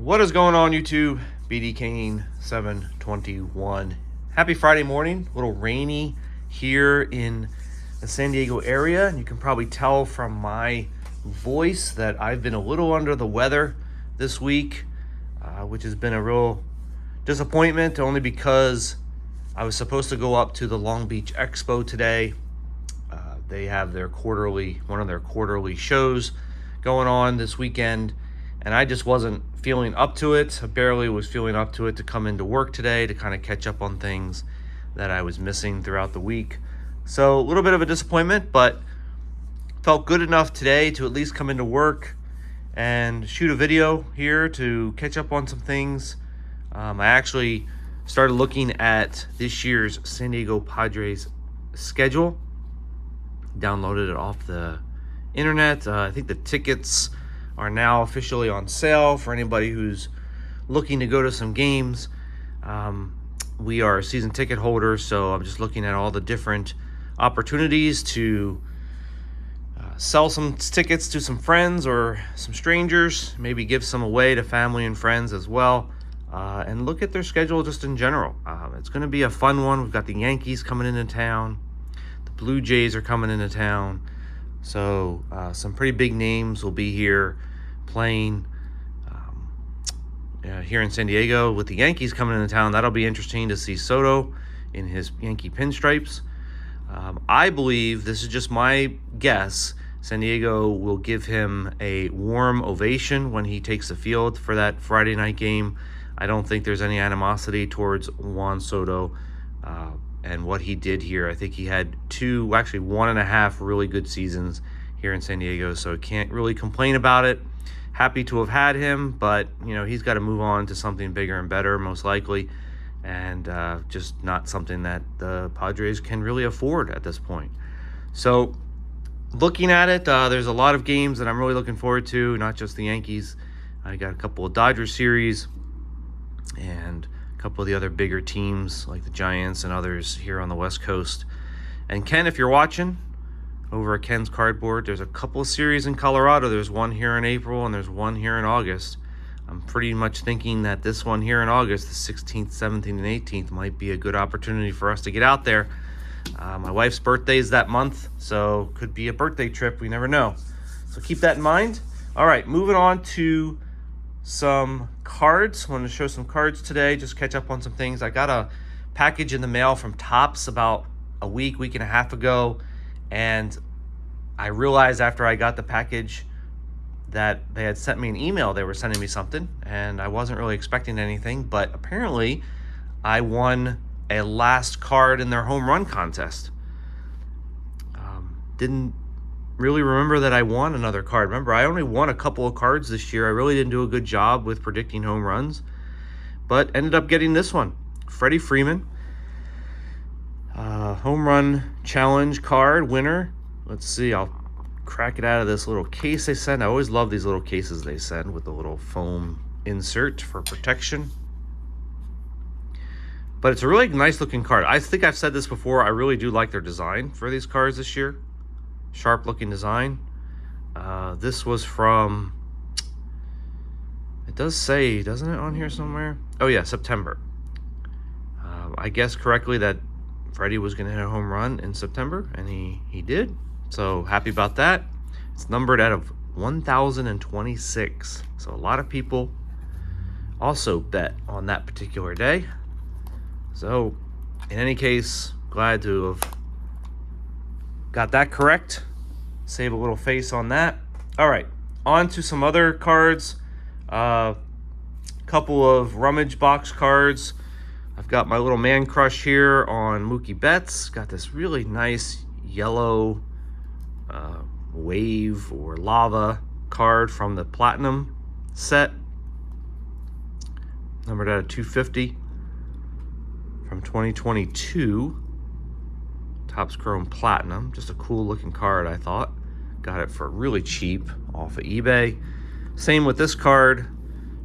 What is going on, YouTube? BD Kane 721. Happy Friday morning. A little rainy here in the San Diego area, and you can probably tell from my voice that I've been a little under the weather this week, which has been a real disappointment, only because I was supposed to go up to the Long Beach Expo today. They have one of their quarterly shows going on this weekend, and I just wasn't feeling up to it. I barely was feeling up to it to come into work today to kind of catch up on things that I was missing throughout the week. So a little bit of a disappointment, but felt good enough today to at least come into work and shoot a video here to catch up on some things. I actually started looking at this year's San Diego Padres schedule, downloaded it off the internet. I think the tickets are now officially on sale for anybody who's looking to go to some games. We are season ticket holders, so I'm just looking at all the different opportunities to sell some tickets to some friends or some strangers, maybe give some away to family and friends as well, and look at their schedule just in general. It's going to be a fun one. We've got the Yankees coming into town. The Blue Jays are coming into town. So some pretty big names will be here playing here in San Diego. With the Yankees coming into town, that'll be interesting to see Soto in his Yankee pinstripes. I believe, this is just my guess, San Diego will give him a warm ovation when he takes the field for that Friday night game. I don't think there's any animosity towards Juan Soto and what he did here. I think he had 1.5 really good seasons here in San Diego, so can't really complain about it. Happy to have had him, but he's got to move on to something bigger and better, most likely, and just not something that the Padres can really afford at this point. So looking at it, there's a lot of games that I'm really looking forward to, not just the Yankees. I got a couple of Dodgers series and a couple of the other bigger teams like the Giants and others here on the West Coast. And Ken, if you're watching over at Ken's Cardboard, there's a couple of series in Colorado. There's one here in April and there's one here in August. I'm pretty much thinking that this one here in August, the 16th, 17th, and 18th, might be a good opportunity for us to get out there. My wife's birthday is that month, so could be a birthday trip. We never know. So keep that in mind. All right, moving on to some cards. I wanted to show some cards today, just catch up on some things. I got a package in the mail from Topps about a week and a half ago, and I realized after I got the package that they had sent me an email. They were sending me something, and I wasn't really expecting anything, but apparently I won a last card in their home run contest. Didn't really remember that I won another card. Remember, I only won a couple of cards this year. I really didn't do a good job with predicting home runs, but ended up getting this one. Freddie Freeman, home run challenge card winner. Let's see, I'll crack it out of this little case they send. I always love these little cases they send with the little foam insert for protection. But it's a really nice looking card. I think I've said this before. I really do like their design for these cards this year. Sharp looking design. This was from, it does say, doesn't it, on here somewhere? Oh yeah, September. I guessed correctly that Freddie was going to hit a home run in September, and he did. So happy about that. It's numbered out of 1,026. So a lot of people also bet on that particular day. So, in any case, glad to have got that correct. Save a little face on that. All right, on to some other cards. Couple of rummage box cards. I've got my little man crush here on Mookie Betts. Got this really nice yellow wave or lava card from the Platinum set. Numbered out of 250. From 2022, Topps Chrome Platinum. Just a cool looking card, I thought. Got it for really cheap off of eBay. Same with this card,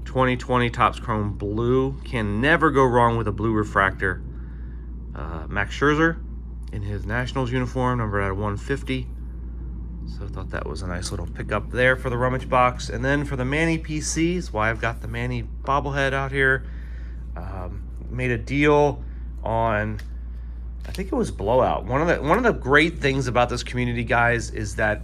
2020 Topps Chrome Blue. Can never go wrong with a blue refractor. Max Scherzer in his Nationals uniform, numbered out of 150. So I thought that was a nice little pickup there for the rummage box. And then for the Manny PCs, why I've got the Manny bobblehead out here. Made a deal on, I think it was Blowout. One of the great things about this community, guys, is that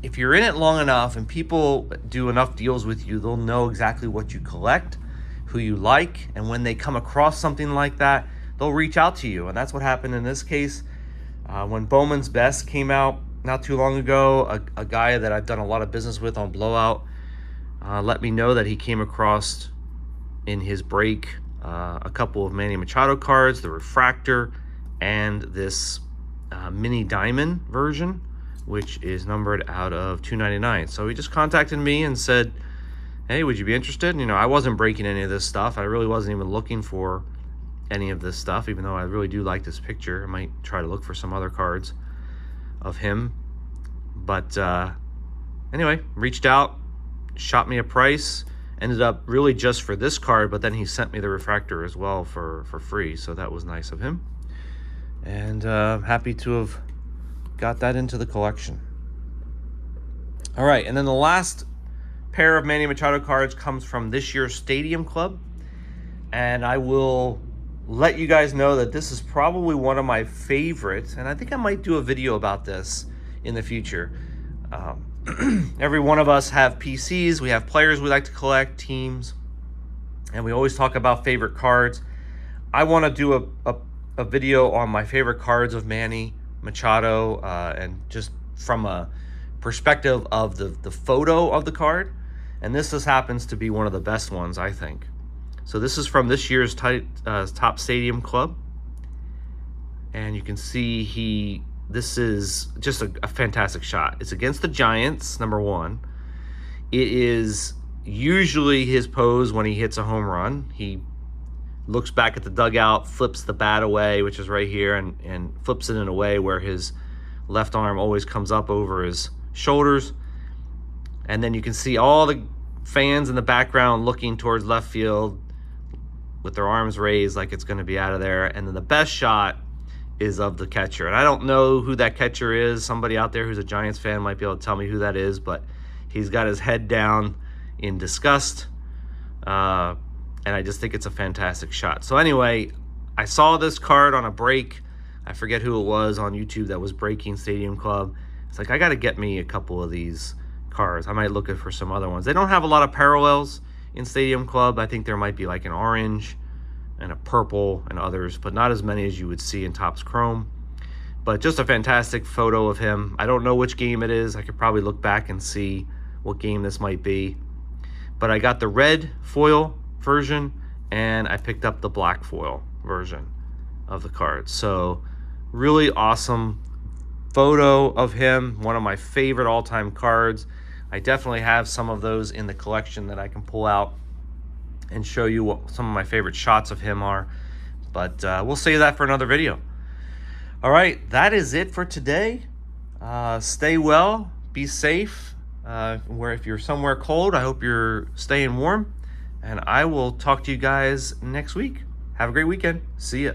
if you're in it long enough and people do enough deals with you, they'll know exactly what you collect, who you like, and when they come across something like that, they'll reach out to you. And that's what happened in this case. When Bowman's Best came out not too long ago, a guy that I've done a lot of business with on Blowout let me know that he came across in his break a couple of Manny Machado cards, the Refractor, and this mini diamond version, which is numbered out of 299. So he just contacted me and said, hey, would you be interested? And, I wasn't breaking any of this stuff. I really wasn't even looking for any of this stuff, even though I really do like this picture. I might try to look for some other cards of him. But anyway, reached out, shot me a price, ended up really just for this card, but then he sent me the Refractor as well for free. So that was nice of him. And happy to have got that into the collection. All right, and then the last pair of Manny Machado cards comes from this year's Stadium Club. And I will let you guys know that this is probably one of my favorites, and I think I might do a video about this in the future. Every one of us have PCs, we have players we like to collect, teams, and we always talk about favorite cards. I want to do a video on my favorite cards of Manny Machado, and just from a perspective of the photo of the card. And this just happens to be one of the best ones, I think. So this is from this year's Top Stadium Club. And you can see this is just a fantastic shot. It's against the Giants, number one. It is usually his pose when he hits a home run. He looks back at the dugout, flips the bat away, which is right here, and flips it in a way where his left arm always comes up over his shoulders. And then you can see all the fans in the background looking towards left field with their arms raised like it's going to be out of there. And then the best shot is of the catcher. And I don't know who that catcher is. Somebody out there who's a Giants fan might be able to tell me who that is, but he's got his head down in disgust. And I just think it's a fantastic shot. So anyway, I saw this card on a break. I forget who it was on YouTube that was breaking Stadium Club. It's like, I got to get me a couple of these cards. I might look for some other ones. They don't have a lot of parallels in Stadium Club. I think there might be like an orange and a purple and others, but not as many as you would see in Topps Chrome. But just a fantastic photo of him. I don't know which game it is. I could probably look back and see what game this might be. But I got the red foil version, and I picked up the black foil version of the card. So really awesome photo of him. One of my favorite all-time cards. I definitely have some of those in the collection that I can pull out and show you what some of my favorite shots of him are. But we'll save that for another video. All right, that is it for today. Stay well, be safe. If you're somewhere cold, I hope you're staying warm. And I will talk to you guys next week. Have a great weekend. See ya.